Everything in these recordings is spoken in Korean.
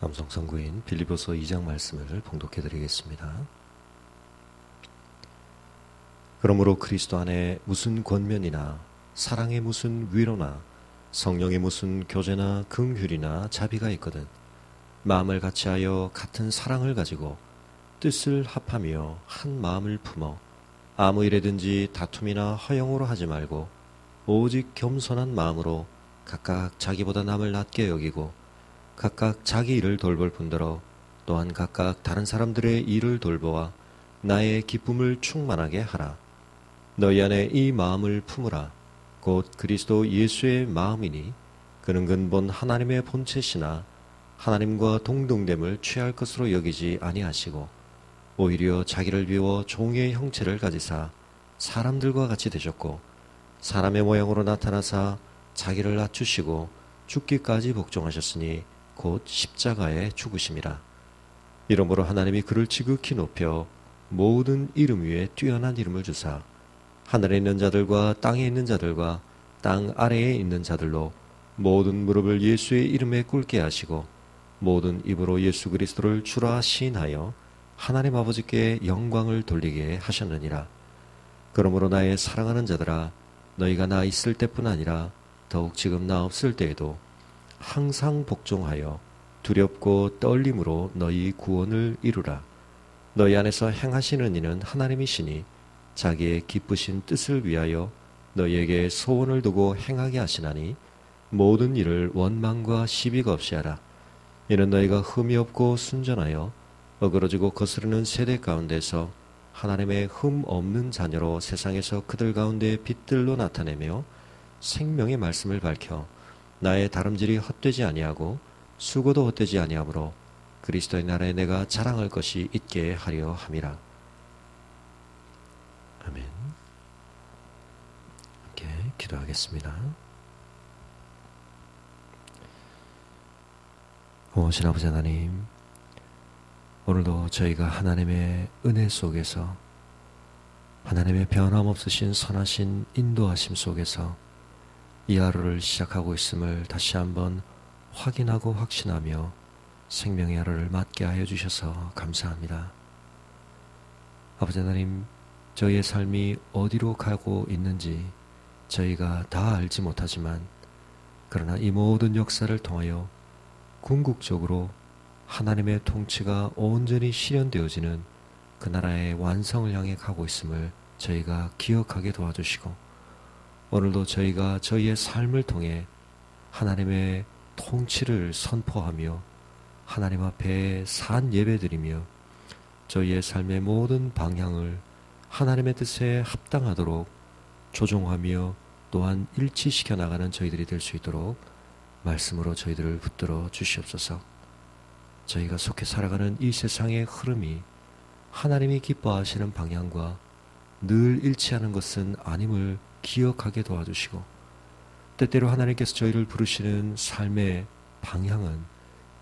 남성선구인 빌립보서 2장 말씀을 봉독해 드리겠습니다. 그러므로 그리스도 안에 무슨 권면이나 사랑의 무슨 위로나 성령의 무슨 교제나 긍휼이나 자비가 있거든 마음을 같이하여 같은 사랑을 가지고 뜻을 합하며 한 마음을 품어 아무 일에든지 다툼이나 허영으로 하지 말고 오직 겸손한 마음으로 각각 자기보다 남을 낮게 여기고 각각 자기 일을 돌볼 뿐더러 또한 각각 다른 사람들의 일을 돌보아 나의 기쁨을 충만하게 하라. 너희 안에 이 마음을 품으라. 곧 그리스도 예수의 마음이니 그는 근본 하나님의 본체시나 하나님과 동등됨을 취할 것으로 여기지 아니하시고 오히려 자기를 비워 종의 형체를 가지사 사람들과 같이 되셨고 사람의 모양으로 나타나사 자기를 낮추시고 죽기까지 복종하셨으니 곧 십자가에 죽으심이라. 이러므로 하나님이 그를 지극히 높여 모든 이름 위에 뛰어난 이름을 주사 하늘에 있는 자들과 땅에 있는 자들과 땅 아래에 있는 자들로 모든 무릎을 예수의 이름에 꿇게 하시고 모든 입으로 예수 그리스도를 주라 시인하여 하나님 아버지께 영광을 돌리게 하셨느니라. 그러므로 나의 사랑하는 자들아, 너희가 나 있을 때뿐 아니라 더욱 지금 나 없을 때에도 항상 복종하여 두렵고 떨림으로 너희 구원을 이루라. 너희 안에서 행하시는 이는 하나님이시니 자기의 기쁘신 뜻을 위하여 너희에게 소원을 두고 행하게 하시나니 모든 일을 원망과 시비가 없이 하라. 이는 너희가 흠이 없고 순전하여 어그러지고 거스르는 세대 가운데서 하나님의 흠 없는 자녀로 세상에서 그들 가운데 빛들로 나타내며 생명의 말씀을 밝혀 나의 다름질이 헛되지 아니하고 수고도 헛되지 아니하므로 그리스도의 나라에 내가 자랑할 것이 있게 하려 함이라. 아멘. 함께 기도하겠습니다. 고마우신 아버지 하나님, 오늘도 저희가 하나님의 은혜 속에서 하나님의 변함없으신 선하신 인도하심 속에서 이 하루를 시작하고 있음을 다시 한번 확인하고 확신하며 생명의 하루를 맞게 하여 주셔서 감사합니다. 아버지 하나님, 저희의 삶이 어디로 가고 있는지 저희가 다 알지 못하지만 그러나 이 모든 역사를 통하여 궁극적으로 하나님의 통치가 온전히 실현되어지는 그 나라의 완성을 향해 가고 있음을 저희가 기억하게 도와주시고 오늘도 저희가 저희의 삶을 통해 하나님의 통치를 선포하며 하나님 앞에 산 예배드리며 저희의 삶의 모든 방향을 하나님의 뜻에 합당하도록 조종하며 또한 일치시켜 나가는 저희들이 될 수 있도록 말씀으로 저희들을 붙들어 주시옵소서. 저희가 속해 살아가는 이 세상의 흐름이 하나님이 기뻐하시는 방향과 늘 일치하는 것은 아님을 기억하게 도와주시고 때때로 하나님께서 저희를 부르시는 삶의 방향은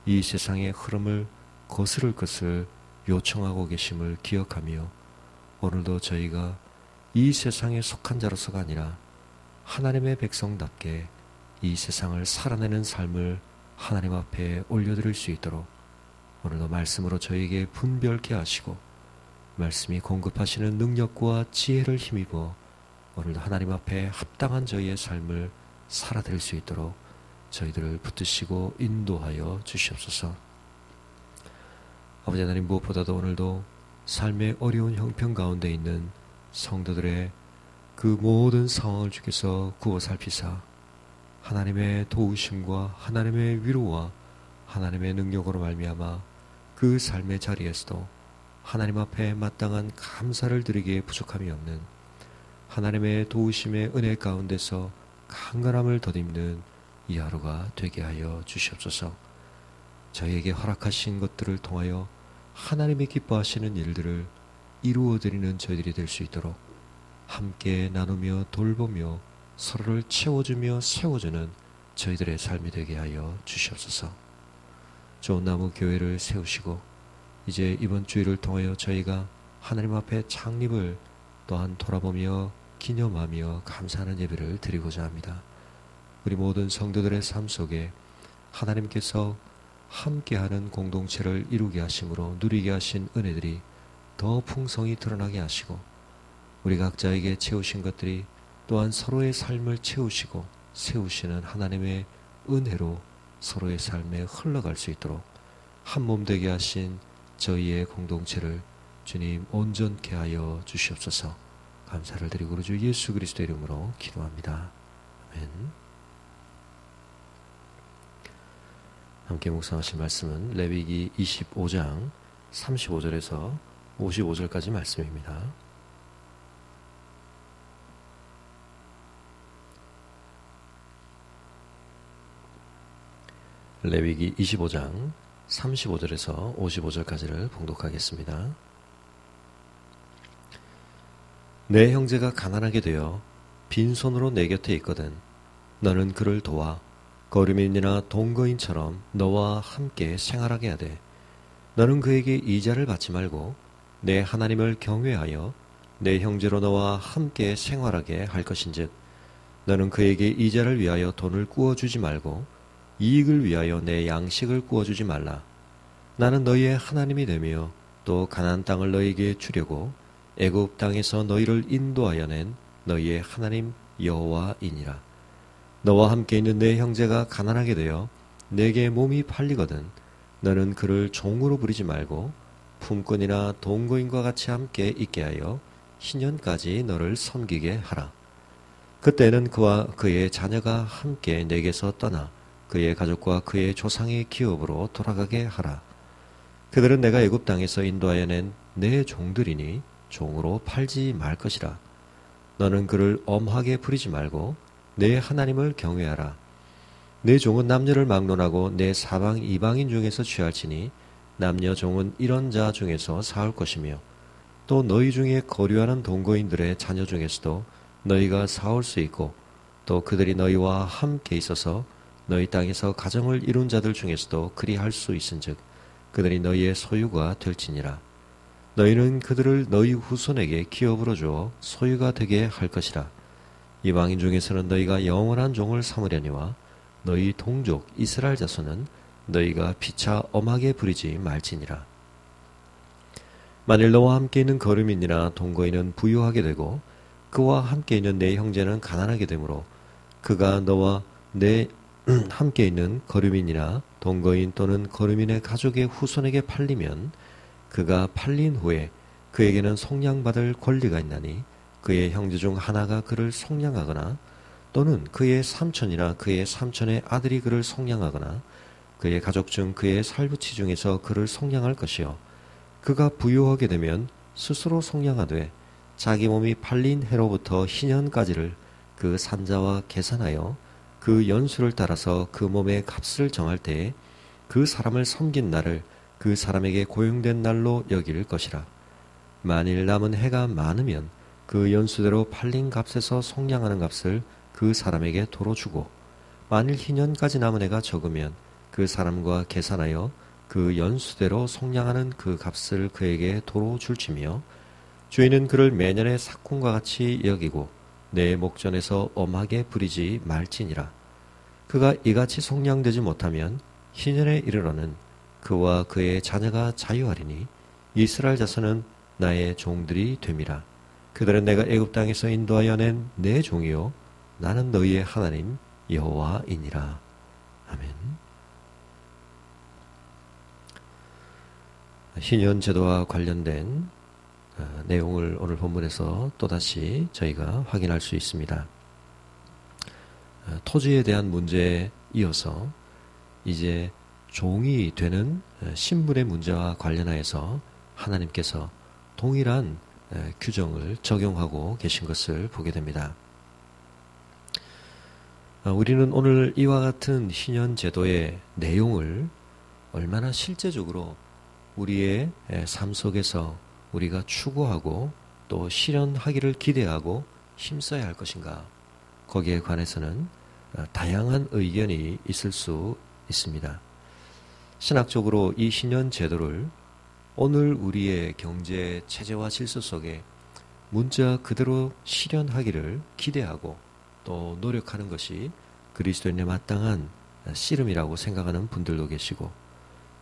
이 세상의 흐름을 거스를 것을 요청하고 계심을 기억하며 오늘도 저희가 이 세상에 속한 자로서가 아니라 하나님의 백성답게 이 세상을 살아내는 삶을 하나님 앞에 올려드릴 수 있도록 오늘도 말씀으로 저에게 분별케 하시고 말씀이 공급하시는 능력과 지혜를 힘입어 오늘도 하나님 앞에 합당한 저희의 삶을 살아드릴 수 있도록 저희들을 붙드시고 인도하여 주시옵소서. 아버지 하나님, 무엇보다도 오늘도 삶의 어려운 형편 가운데 있는 성도들의 그 모든 상황을 주께서 구워 살피사 하나님의 도우심과 하나님의 위로와 하나님의 능력으로 말미암아 그 삶의 자리에서도 하나님 앞에 마땅한 감사를 드리기에 부족함이 없는 하나님의 도우심의 은혜 가운데서 강건함을 덧입는 이 하루가 되게 하여 주시옵소서. 저희에게 허락하신 것들을 통하여 하나님이 기뻐하시는 일들을 이루어드리는 저희들이 될 수 있도록 함께 나누며 돌보며 서로를 채워주며 세워주는 저희들의 삶이 되게 하여 주시옵소서. 좋은 나무 교회를 세우시고 이제 이번 주일을 통하여 저희가 하나님 앞에 창립을 또한 돌아보며 기념하며 감사하는 예배를 드리고자 합니다. 우리 모든 성도들의 삶 속에 하나님께서 함께하는 공동체를 이루게 하심으로 누리게 하신 은혜들이 더 풍성히 드러나게 하시고 우리 각자에게 채우신 것들이 또한 서로의 삶을 채우시고 세우시는 하나님의 은혜로 서로의 삶에 흘러갈 수 있도록 한 몸 되게 하신 저희의 공동체를 주님 온전케 하여 주시옵소서. 감사를 드리고 우리 주 예수 그리스도의 이름으로 기도합니다. 아멘. 함께 묵상하실 말씀은 레위기 25장 35절에서 55절까지 말씀입니다. 레위기 25장 35절에서 55절까지를 봉독하겠습니다. 내 형제가 가난하게 되어 빈손으로 내 곁에 있거든 너는 그를 도와 거류민이나 동거인처럼 너와 함께 생활하게 하되 너는 그에게 이자를 받지 말고 내 하나님을 경외하여 내 형제로 너와 함께 생활하게 할 것인즉 너는 그에게 이자를 위하여 돈을 구워주지 말고 이익을 위하여 내 양식을 구워주지 말라. 나는 너희의 하나님이 되며 또 가나안 땅을 너희에게 주려고 애굽 땅에서 너희를 인도하여 낸 너희의 하나님 여호와이니라. 너와 함께 있는 내 형제가 가난하게 되어 내게 몸이 팔리거든 너는 그를 종으로 부리지 말고 품꾼이나 동거인과 같이 함께 있게 하여 희년까지 너를 섬기게 하라. 그때는 그와 그의 자녀가 함께 내게서 떠나 그의 가족과 그의 조상의 기업으로 돌아가게 하라. 그들은 내가 애굽 땅에서 인도하여 낸 내 종들이니 종으로 팔지 말 것이라. 너는 그를 엄하게 부리지 말고 내 하나님을 경외하라. 내 종은 남녀를 막론하고 내 사방 이방인 중에서 취할지니 남녀 종은 이런 자 중에서 사올 것이며 또 너희 중에 거류하는 동거인들의 자녀 중에서도 너희가 사올 수 있고 또 그들이 너희와 함께 있어서 너희 땅에서 가정을 이룬 자들 중에서도 그리 할 수 있은즉 그들이 너희의 소유가 될지니라. 너희는 그들을 너희 후손에게 기업으로 주어 소유가 되게 할 것이라. 이방인 중에서는 너희가 영원한 종을 삼으려니와 너희 동족 이스라엘 자손은 너희가 피차 엄하게 부리지 말지니라. 만일 너와 함께 있는 거류민이나 동거인은 부유하게 되고 그와 함께 있는 내 형제는 가난하게 되므로 그가 너와 내 함께 있는 거류민이나 동거인 또는 거류민의 가족의 후손에게 팔리면 그가 팔린 후에 그에게는 속량받을 권리가 있나니 그의 형제 중 하나가 그를 속량하거나 또는 그의 삼촌이나 그의 삼촌의 아들이 그를 속량하거나 그의 가족 중 그의 살부치 중에서 그를 속량할 것이요 그가 부유하게 되면 스스로 속량하되 자기 몸이 팔린 해로부터 희년까지를 그 산자와 계산하여 그 연수를 따라서 그 몸의 값을 정할 때에 그 사람을 섬긴 날을 그 사람에게 고용된 날로 여길 것이라. 만일 남은 해가 많으면 그 연수대로 팔린 값에서 속량하는 값을 그 사람에게 도로 주고 만일 희년까지 남은 해가 적으면 그 사람과 계산하여 그 연수대로 속량하는 그 값을 그에게 도로 줄지며 주인은 그를 매년의 삭군과 같이 여기고 내 목전에서 엄하게 부리지 말지니라. 그가 이같이 속량되지 못하면 희년에 이르러는 그와 그의 자녀가 자유하리니 이스라엘 자손은 나의 종들이 됨이라. 그들은 내가 애굽 땅에서 인도하여 낸 내 종이요 나는 너희의 하나님 여호와이니라. 아멘. 희년 제도와 관련된 내용을 오늘 본문에서 또다시 저희가 확인할 수 있습니다. 토지에 대한 문제에 이어서 이제 종이 되는 신분의 문제와 관련하여서 하나님께서 동일한 규정을 적용하고 계신 것을 보게 됩니다. 우리는 오늘 이와 같은 희년 제도의 내용을 얼마나 실제적으로 우리의 삶 속에서 우리가 추구하고 또 실현하기를 기대하고 힘써야 할 것인가, 거기에 관해서는 다양한 의견이 있을 수 있습니다. 신학적으로 이 희년 제도를 오늘 우리의 경제 체제와 질서 속에 문자 그대로 실현하기를 기대하고 또 노력하는 것이 그리스도인의 마땅한 씨름이라고 생각하는 분들도 계시고,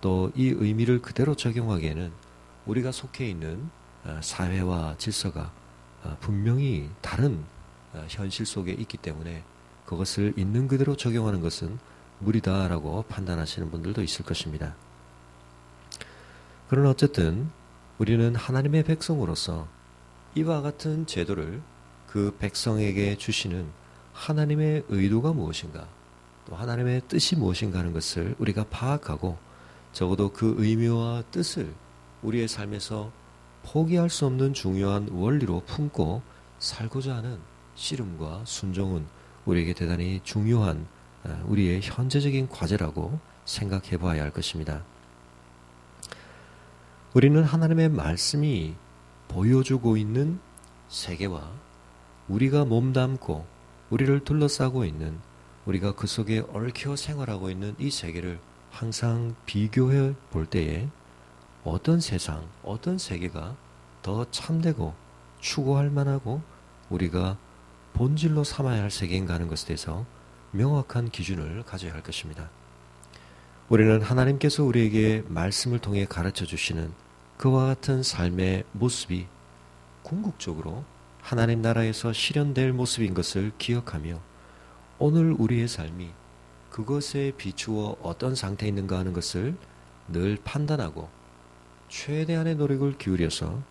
또 이 의미를 그대로 적용하기에는 우리가 속해 있는 사회와 질서가 분명히 다른 현실 속에 있기 때문에 그것을 있는 그대로 적용하는 것은 무리다라고 판단하시는 분들도 있을 것입니다. 그러나 어쨌든 우리는 하나님의 백성으로서 이와 같은 제도를 그 백성에게 주시는 하나님의 의도가 무엇인가, 또 하나님의 뜻이 무엇인가 하는 것을 우리가 파악하고 적어도 그 의미와 뜻을 우리의 삶에서 포기할 수 없는 중요한 원리로 품고 살고자 하는 씨름과 순종은 우리에게 대단히 중요한 우리의 현재적인 과제라고 생각해 봐야 할 것입니다. 우리는 하나님의 말씀이 보여주고 있는 세계와 우리가 몸담고 우리를 둘러싸고 있는, 우리가 그 속에 얽혀 생활하고 있는 이 세계를 항상 비교해 볼 때에 어떤 세상, 어떤 세계가 더 참되고 추구할 만하고 우리가 본질로 삼아야 할 세계인가 하는 것에 대해서 명확한 기준을 가져야 할 것입니다. 우리는 하나님께서 우리에게 말씀을 통해 가르쳐 주시는 그와 같은 삶의 모습이 궁극적으로 하나님 나라에서 실현될 모습인 것을 기억하며 오늘 우리의 삶이 그것에 비추어 어떤 상태에 있는가 하는 것을 늘 판단하고 최대한의 노력을 기울여서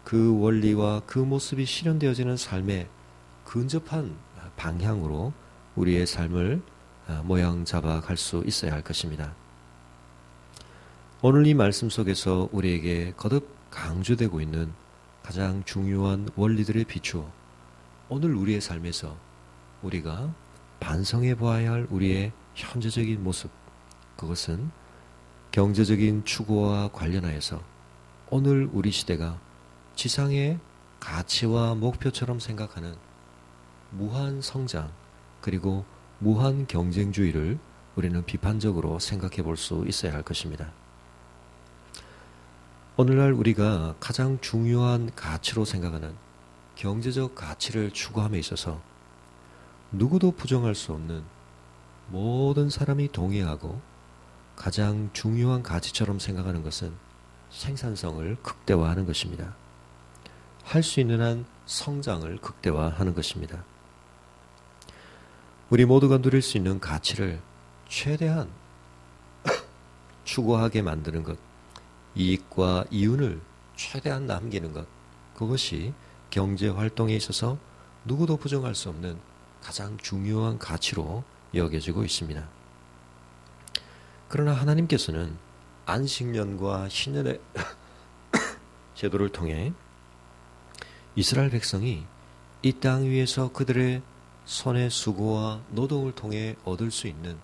그 원리와 그 모습이 실현되어지는 삶의 근접한 방향으로 우리의 삶을 모양 잡아 갈 수 있어야 할 것입니다. 오늘 이 말씀 속에서 우리에게 거듭 강조되고 있는 가장 중요한 원리들에 비추어 오늘 우리의 삶에서 우리가 반성해 보아야 할 우리의 현재적인 모습, 그것은 경제적인 추구와 관련하여서 오늘 우리 시대가 지상의 가치와 목표처럼 생각하는 무한 성장 그리고 무한 경쟁주의를 우리는 비판적으로 생각해 볼 수 있어야 할 것입니다. 오늘날 우리가 가장 중요한 가치로 생각하는 경제적 가치를 추구함에 있어서 누구도 부정할 수 없는, 모든 사람이 동의하고 가장 중요한 가치처럼 생각하는 것은 생산성을 극대화하는 것입니다. 할 수 있는 한 성장을 극대화하는 것입니다. 우리 모두가 누릴 수 있는 가치를 최대한 추구하게 만드는 것, 이익과 이윤을 최대한 남기는 것, 그것이 경제 활동에 있어서 누구도 부정할 수 없는 가장 중요한 가치로 여겨지고 있습니다. 그러나 하나님께서는 안식년과 신년의 제도를 통해 이스라엘 백성이 이 땅 위에서 그들의 손의 수고와 노동을 통해 얻을 수 있는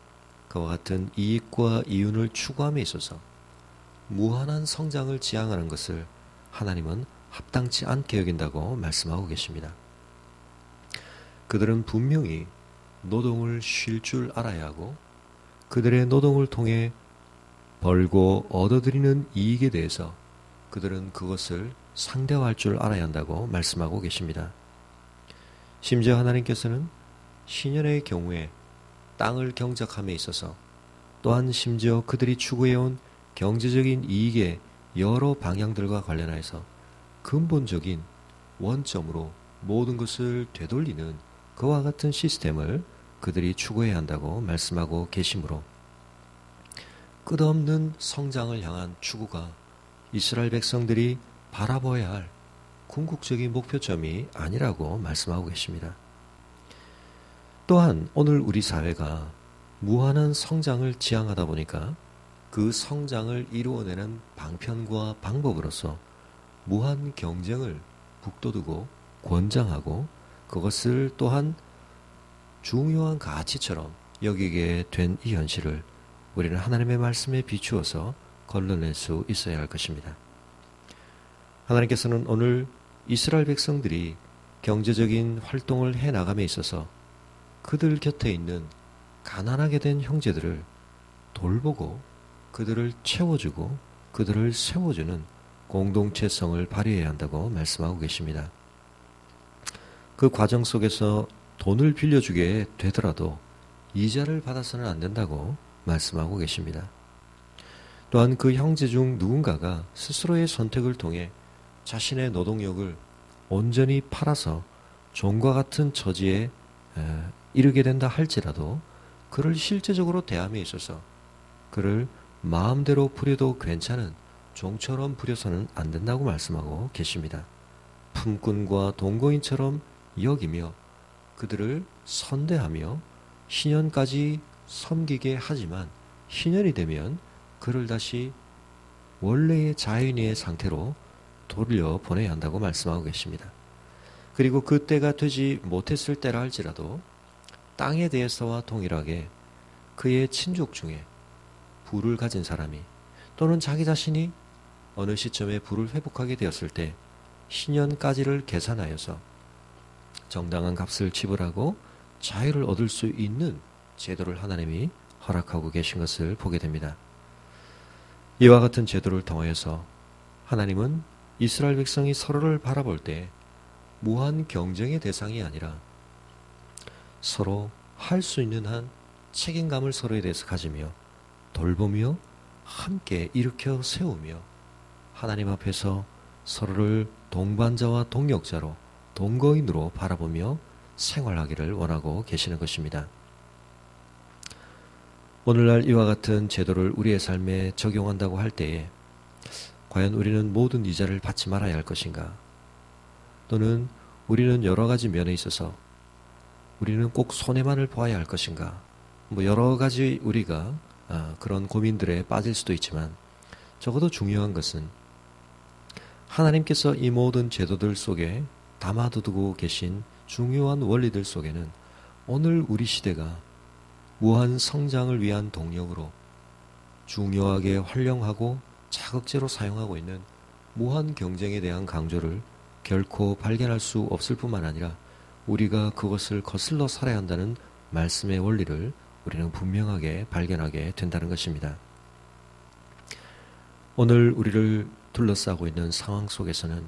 그와 같은 이익과 이윤을 추구함에 있어서 무한한 성장을 지향하는 것을 하나님은 합당치 않게 여긴다고 말씀하고 계십니다. 그들은 분명히 노동을 쉴 줄 알아야 하고 그들의 노동을 통해 벌고 얻어들이는 이익에 대해서 그들은 그것을 상대화할 줄 알아야 한다고 말씀하고 계십니다. 심지어 하나님께서는 신년의 경우에 땅을 경작함에 있어서 또한 심지어 그들이 추구해온 경제적인 이익의 여러 방향들과 관련해서 근본적인 원점으로 모든 것을 되돌리는 그와 같은 시스템을 그들이 추구해야 한다고 말씀하고 계시므로 끝없는 성장을 향한 추구가 이스라엘 백성들이 바라봐야 할 궁극적인 목표점이 아니라고 말씀하고 계십니다. 또한 오늘 우리 사회가 무한한 성장을 지향하다 보니까 그 성장을 이루어내는 방편과 방법으로서 무한 경쟁을 북돋우고 권장하고 그것을 또한 중요한 가치처럼 여기게 된 이 현실을 우리는 하나님의 말씀에 비추어서 걸러낼 수 있어야 할 것입니다. 하나님께서는 오늘 이스라엘 백성들이 경제적인 활동을 해나감에 있어서 그들 곁에 있는 가난하게 된 형제들을 돌보고 그들을 채워주고 그들을 세워주는 공동체성을 발휘해야 한다고 말씀하고 계십니다. 그 과정 속에서 돈을 빌려주게 되더라도 이자를 받아서는 안 된다고 말씀하고 계십니다. 또한 그 형제 중 누군가가 스스로의 선택을 통해 자신의 노동력을 온전히 팔아서 종과 같은 처지에 이르게 된다 할지라도 그를 실제적으로 대함에 있어서 그를 마음대로 부려도 괜찮은 종처럼 부려서는 안 된다고 말씀하고 계십니다. 품꾼과 동거인처럼 여기며 그들을 선대하며 희년까지 섬기게 하지만 희년이 되면 그를 다시 원래의 자연의 상태로 돌려보내야 한다고 말씀하고 계십니다. 그리고 그 때가 되지 못했을 때라 할지라도 땅에 대해서와 동일하게 그의 친족 중에 부를 가진 사람이 또는 자기 자신이 어느 시점에 부를 회복하게 되었을 때 희년까지를 계산하여서 정당한 값을 지불하고 자유를 얻을 수 있는 제도를 하나님이 허락하고 계신 것을 보게 됩니다. 이와 같은 제도를 통하여서 하나님은 이스라엘 백성이 서로를 바라볼 때 무한 경쟁의 대상이 아니라 서로 할 수 있는 한 책임감을 서로에 대해서 가지며 돌보며 함께 일으켜 세우며 하나님 앞에서 서로를 동반자와 동역자로 동거인으로 바라보며 생활하기를 원하고 계시는 것입니다. 오늘날 이와 같은 제도를 우리의 삶에 적용한다고 할 때에 과연 우리는 모든 이자를 받지 말아야 할 것인가? 또는 우리는 여러 가지 면에 있어서 우리는 꼭 손해만을 보아야 할 것인가? 여러 가지 우리가 그런 고민들에 빠질 수도 있지만 적어도 중요한 것은 하나님께서 이 모든 제도들 속에 담아두고 계신 중요한 원리들 속에는 오늘 우리 시대가 무한 성장을 위한 동력으로 중요하게 활용하고 자극제로 사용하고 있는 무한 경쟁에 대한 강조를 결코 발견할 수 없을 뿐만 아니라 우리가 그것을 거슬러 살아야 한다는 말씀의 원리를 우리는 분명하게 발견하게 된다는 것입니다. 오늘 우리를 둘러싸고 있는 상황 속에서는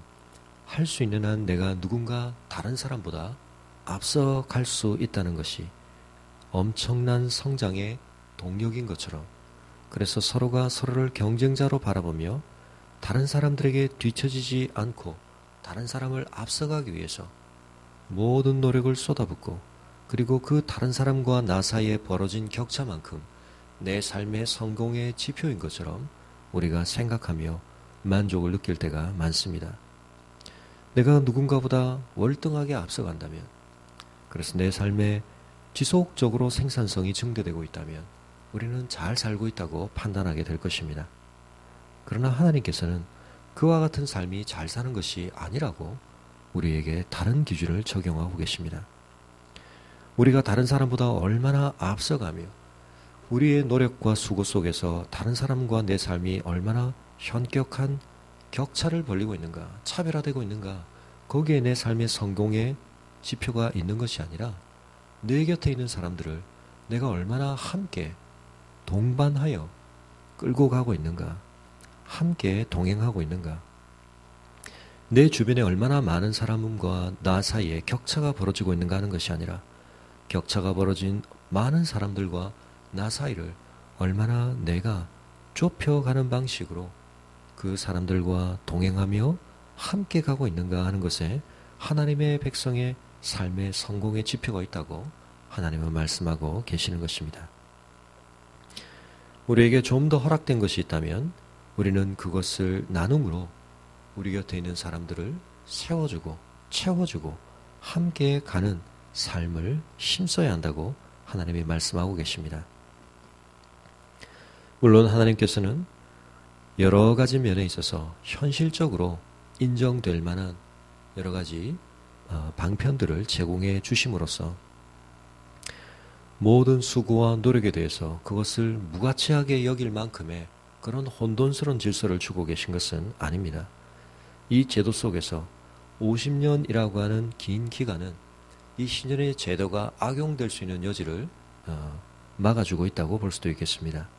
할 수 있는 한 내가 누군가 다른 사람보다 앞서갈 수 있다는 것이 엄청난 성장의 동력인 것처럼 그래서 서로가 서로를 경쟁자로 바라보며 다른 사람들에게 뒤처지지 않고 다른 사람을 앞서가기 위해서 모든 노력을 쏟아붓고 그리고 그 다른 사람과 나 사이에 벌어진 격차만큼 내 삶의 성공의 지표인 것처럼 우리가 생각하며 만족을 느낄 때가 많습니다. 내가 누군가보다 월등하게 앞서간다면 그래서 내 삶에 지속적으로 생산성이 증대되고 있다면 우리는 잘 살고 있다고 판단하게 될 것입니다. 그러나 하나님께서는 그와 같은 삶이 잘 사는 것이 아니라고 우리에게 다른 기준을 적용하고 계십니다. 우리가 다른 사람보다 얼마나 앞서가며 우리의 노력과 수고 속에서 다른 사람과 내 삶이 얼마나 현격한 격차를 벌리고 있는가, 차별화되고 있는가, 거기에 내 삶의 성공의 지표가 있는 것이 아니라 내 곁에 있는 사람들을 내가 얼마나 함께 동반하여 끌고 가고 있는가, 함께 동행하고 있는가, 내 주변에 얼마나 많은 사람과 나 사이에 격차가 벌어지고 있는가 하는 것이 아니라 격차가 벌어진 많은 사람들과 나 사이를 얼마나 내가 좁혀가는 방식으로 그 사람들과 동행하며 함께 가고 있는가 하는 것에 하나님의 백성의 삶의 성공의 지표가 있다고 하나님은 말씀하고 계시는 것입니다. 우리에게 좀 더 허락된 것이 있다면 우리는 그것을 나눔으로 우리 곁에 있는 사람들을 세워주고 채워주고 함께 가는 삶을 힘써야 한다고 하나님이 말씀하고 계십니다. 물론 하나님께서는 여러 가지 면에 있어서 현실적으로 인정될 만한 여러 가지 방편들을 제공해 주심으로써 모든 수고와 노력에 대해서 그것을 무가치하게 여길 만큼의 그런 혼돈스러운 질서를 주고 계신 것은 아닙니다. 이 제도 속에서 50년이라고 하는 긴 기간은 이 신년의 제도가 악용될 수 있는 여지를 막아주고 있다고 볼 수도 있겠습니다.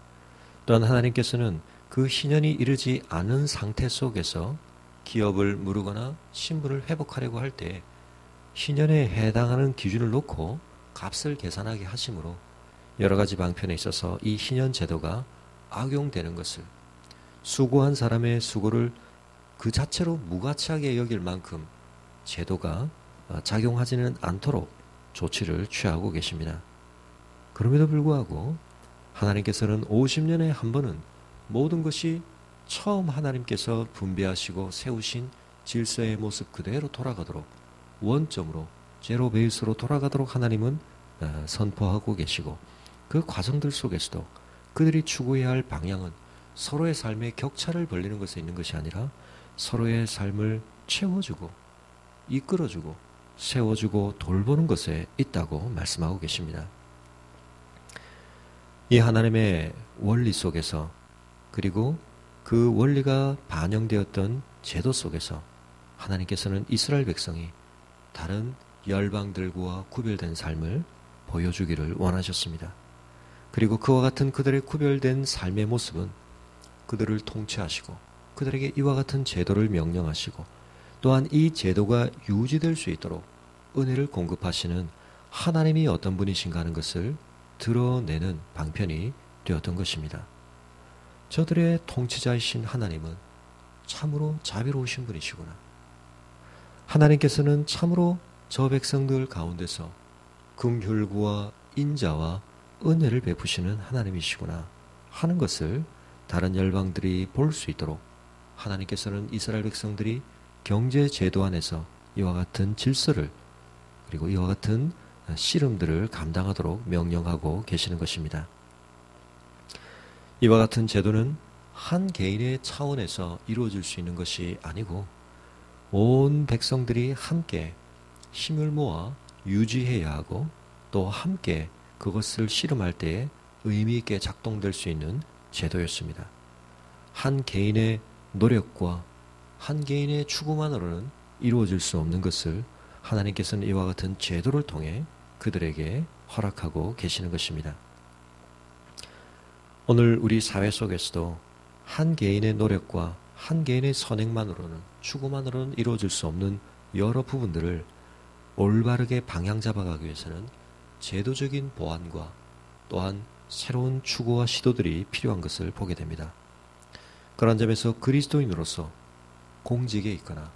또한 하나님께서는 그 신년이 이르지 않은 상태 속에서 기업을 무르거나 신분을 회복하려고 할 때 신년에 해당하는 기준을 놓고 값을 계산하게 하심으로 여러 가지 방편에 있어서 이 신년 제도가 악용되는 것을 수고한 사람의 수고를 그 자체로 무가치하게 여길 만큼 제도가 작용하지는 않도록 조치를 취하고 계십니다. 그럼에도 불구하고 하나님께서는 50년에 한 번은 모든 것이 처음 하나님께서 분배하시고 세우신 질서의 모습 그대로 돌아가도록 원점으로 제로 베이스로 돌아가도록 하나님은 선포하고 계시고, 그 과정들 속에서도 그들이 추구해야 할 방향은 서로의 삶에 격차를 벌리는 것에 있는 것이 아니라 서로의 삶을 채워주고 이끌어주고 세워주고 돌보는 것에 있다고 말씀하고 계십니다. 이 하나님의 원리 속에서, 그리고 그 원리가 반영되었던 제도 속에서 하나님께서는 이스라엘 백성이 다른 열방들과 구별된 삶을 보여주기를 원하셨습니다. 그리고 그와 같은 그들의 구별된 삶의 모습은 그들을 통치하시고 그들에게 이와 같은 제도를 명령하시고, 또한 이 제도가 유지될 수 있도록 은혜를 공급하시는 하나님이 어떤 분이신가 하는 것을 드러내는 방편이 되었던 것입니다. 저들의 통치자이신 하나님은 참으로 자비로우신 분이시구나. 하나님께서는 참으로 저 백성들 가운데서 긍휼과 인자와 은혜를 베푸시는 하나님이시구나 하는 것을 다른 열방들이 볼 수 있도록 하나님께서는 이스라엘 백성들이 경제 제도 안에서 이와 같은 질서를, 그리고 이와 같은 씨름들을 감당하도록 명령하고 계시는 것입니다. 이와 같은 제도는 한 개인의 차원에서 이루어질 수 있는 것이 아니고 온 백성들이 함께 힘을 모아 유지해야 하고, 또 함께 그것을 씨름할 때에 의미 있게 작동될 수 있는 제도였습니다. 한 개인의 노력과 한 개인의 추구만으로는 이루어질 수 없는 것을 하나님께서는 이와 같은 제도를 통해 그들에게 허락하고 계시는 것입니다. 오늘 우리 사회 속에서도 한 개인의 노력과 한 개인의 선행만으로는, 추구만으로는 이루어질 수 없는 여러 부분들을 올바르게 방향 잡아가기 위해서는 제도적인 보완과 또한 새로운 추구와 시도들이 필요한 것을 보게 됩니다. 그런 점에서 그리스도인으로서 공직에 있거나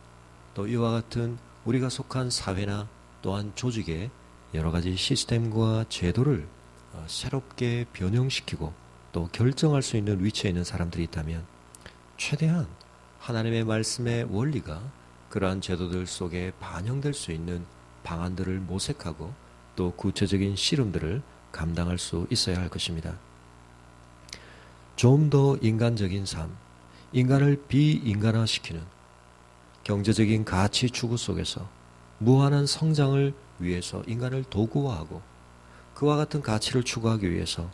또 이와 같은 우리가 속한 사회나 또한 조직의 여러 가지 시스템과 제도를 새롭게 변형시키고 또 결정할 수 있는 위치에 있는 사람들이 있다면, 최대한 하나님의 말씀의 원리가 그러한 제도들 속에 반영될 수 있는 방안들을 모색하고 또 구체적인 씨름들을 감당할 수 있어야 할 것입니다. 좀 더 인간적인 삶, 인간을 비인간화시키는 경제적인 가치 추구 속에서 무한한 성장을 위해서 인간을 도구화하고, 그와 같은 가치를 추구하기 위해서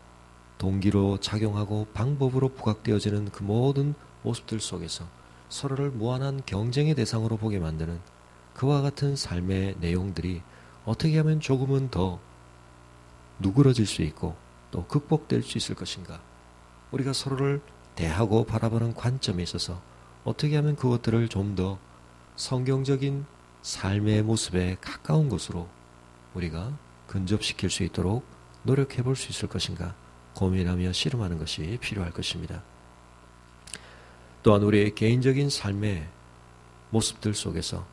동기로 작용하고 방법으로 부각되어지는 그 모든 모습들 속에서 서로를 무한한 경쟁의 대상으로 보게 만드는 그와 같은 삶의 내용들이 어떻게 하면 조금은 더 누그러질 수 있고 또 극복될 수 있을 것인가, 우리가 서로를 대하고 바라보는 관점에 있어서 어떻게 하면 그것들을 좀 더 성경적인 삶의 모습에 가까운 곳으로 우리가 근접시킬 수 있도록 노력해 볼 수 있을 것인가 고민하며 씨름하는 것이 필요할 것입니다. 또한 우리의 개인적인 삶의 모습들 속에서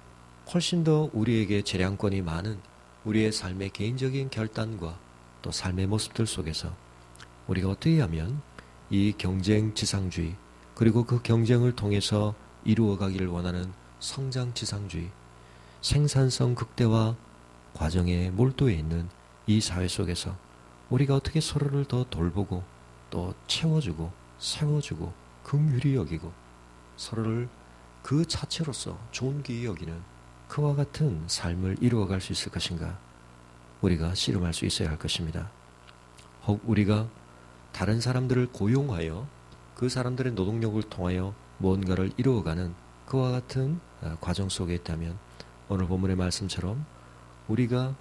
훨씬 더 우리에게 재량권이 많은 우리의 삶의 개인적인 결단과 또 삶의 모습들 속에서 우리가 어떻게 하면 이 경쟁 지상주의, 그리고 그 경쟁을 통해서 이루어가기를 원하는 성장 지상주의, 생산성 극대화 과정에 몰두해 있는 이 사회 속에서 우리가 어떻게 서로를 더 돌보고 또 채워주고 세워주고 긍휼히 여기고 서로를 그 자체로서 존귀히 여기는 그와 같은 삶을 이루어갈 수 있을 것인가, 우리가 씨름할 수 있어야 할 것입니다. 혹 우리가 다른 사람들을 고용하여 그 사람들의 노동력을 통하여 무언가를 이루어가는 그와 같은 과정 속에 있다면, 오늘 본문의 말씀처럼 우리가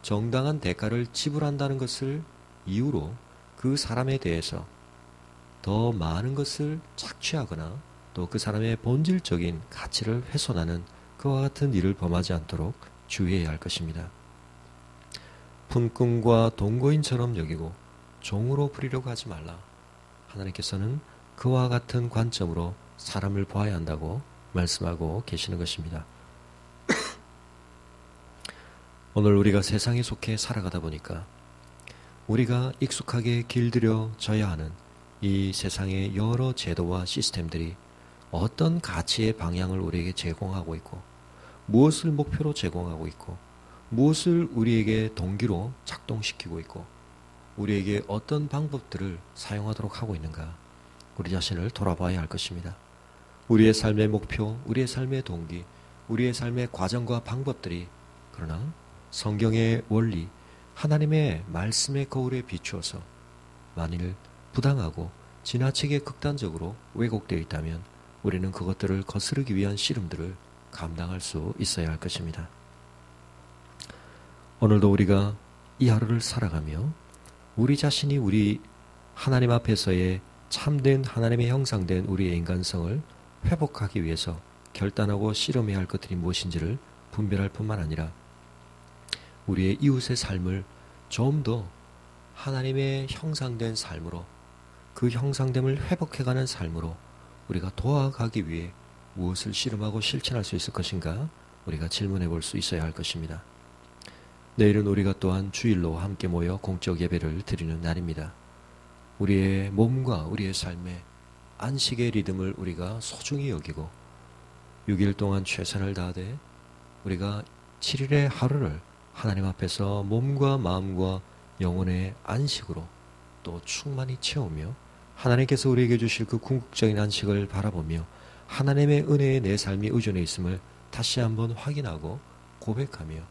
정당한 대가를 지불한다는 것을 이유로 그 사람에 대해서 더 많은 것을 착취하거나 또 그 사람의 본질적인 가치를 훼손하는 그와 같은 일을 범하지 않도록 주의해야 할 것입니다. 품꾼과 동거인처럼 여기고 종으로 부리려고 하지 말라. 하나님께서는 그와 같은 관점으로 사람을 보아야 한다고 말씀하고 계시는 것입니다. 오늘 우리가 세상에 속해 살아가다 보니까 우리가 익숙하게 길들여져야 하는 이 세상의 여러 제도와 시스템들이 어떤 가치의 방향을 우리에게 제공하고 있고, 무엇을 목표로 제공하고 있고, 무엇을 우리에게 동기로 작동시키고 있고, 우리에게 어떤 방법들을 사용하도록 하고 있는가, 우리 자신을 돌아봐야 할 것입니다. 우리의 삶의 목표, 우리의 삶의 동기, 우리의 삶의 과정과 방법들이 그러나 성경의 원리, 하나님의 말씀의 거울에 비추어서 만일 부당하고 지나치게 극단적으로 왜곡되어 있다면 우리는 그것들을 거스르기 위한 씨름들을 감당할 수 있어야 할 것입니다. 오늘도 우리가 이 하루를 살아가며 우리 자신이 우리 하나님 앞에서의 참된 하나님의 형상된 우리의 인간성을 회복하기 위해서 결단하고 씨름해야 할 것들이 무엇인지를 분별할 뿐만 아니라 우리의 이웃의 삶을 좀 더 하나님의 형상된 삶으로, 그 형상됨을 회복해가는 삶으로 우리가 도와가기 위해 무엇을 씨름하고 실천할 수 있을 것인가 우리가 질문해 볼 수 있어야 할 것입니다. 내일은 우리가 또한 주일로 함께 모여 공적 예배를 드리는 날입니다. 우리의 몸과 우리의 삶의 안식의 리듬을 우리가 소중히 여기고 6일 동안 최선을 다하되 우리가 7일의 하루를 하나님 앞에서 몸과 마음과 영혼의 안식으로 또 충만히 채우며 하나님께서 우리에게 주실 그 궁극적인 안식을 바라보며 하나님의 은혜에 내 삶이 의존해 있음을 다시 한번 확인하고 고백하며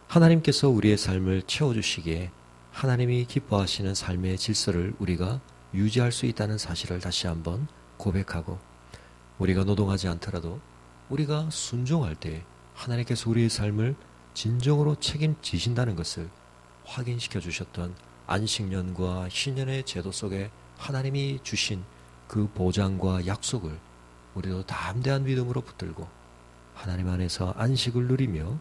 하나님께서 우리의 삶을 채워주시기에 하나님이 기뻐하시는 삶의 질서를 우리가 유지할 수 있다는 사실을 다시 한번 고백하고 우리가 노동하지 않더라도 우리가 순종할 때 하나님께서 우리의 삶을 진정으로 책임지신다는 것을 확인시켜 주셨던 안식년과 신년의 제도 속에 하나님이 주신 그 보장과 약속을 우리도 담대한 믿음으로 붙들고 하나님 안에서 안식을 누리며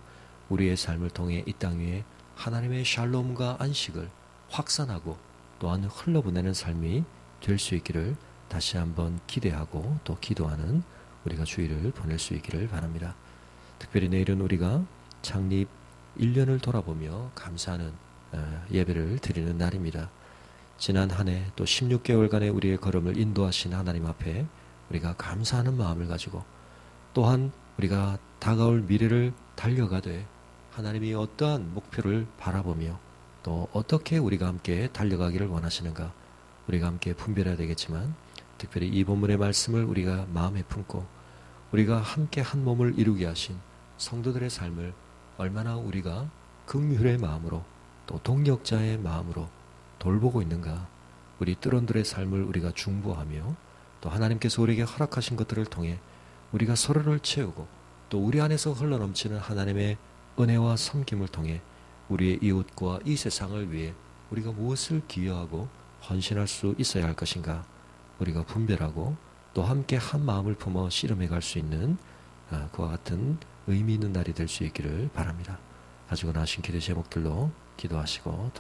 우리의 삶을 통해 이 땅 위에 하나님의 샬롬과 안식을 확산하고 또한 흘러보내는 삶이 될 수 있기를 다시 한번 기대하고 또 기도하는 우리가 주일을 보낼 수 있기를 바랍니다. 특별히 내일은 우리가 창립 1년을 돌아보며 감사하는 예배를 드리는 날입니다. 지난 한 해 또 16개월간의 우리의 걸음을 인도하신 하나님 앞에 우리가 감사하는 마음을 가지고 또한 우리가 다가올 미래를 달려가되 하나님이 어떠한 목표를 바라보며 또 어떻게 우리가 함께 달려가기를 원하시는가 우리가 함께 분별해야 되겠지만 특별히 이 본문의 말씀을 우리가 마음에 품고 우리가 함께 한 몸을 이루게 하신 성도들의 삶을 얼마나 우리가 긍휼의 마음으로 또 동력자의 마음으로 돌보고 있는가 우리 뜨론들의 삶을 우리가 중보하며 또 하나님께서 우리에게 허락하신 것들을 통해 우리가 서로를 채우고 또 우리 안에서 흘러넘치는 하나님의 은혜와 섬김을 통해 우리의 이웃과 이 세상을 위해 우리가 무엇을 기여하고 헌신할 수 있어야 할 것인가 우리가 분별하고 또 함께 한 마음을 품어 씨름해 갈 수 있는 그와 같은 의미 있는 날이 될 수 있기를 바랍니다. 가지고 나신 기도 제목들로 기도하시고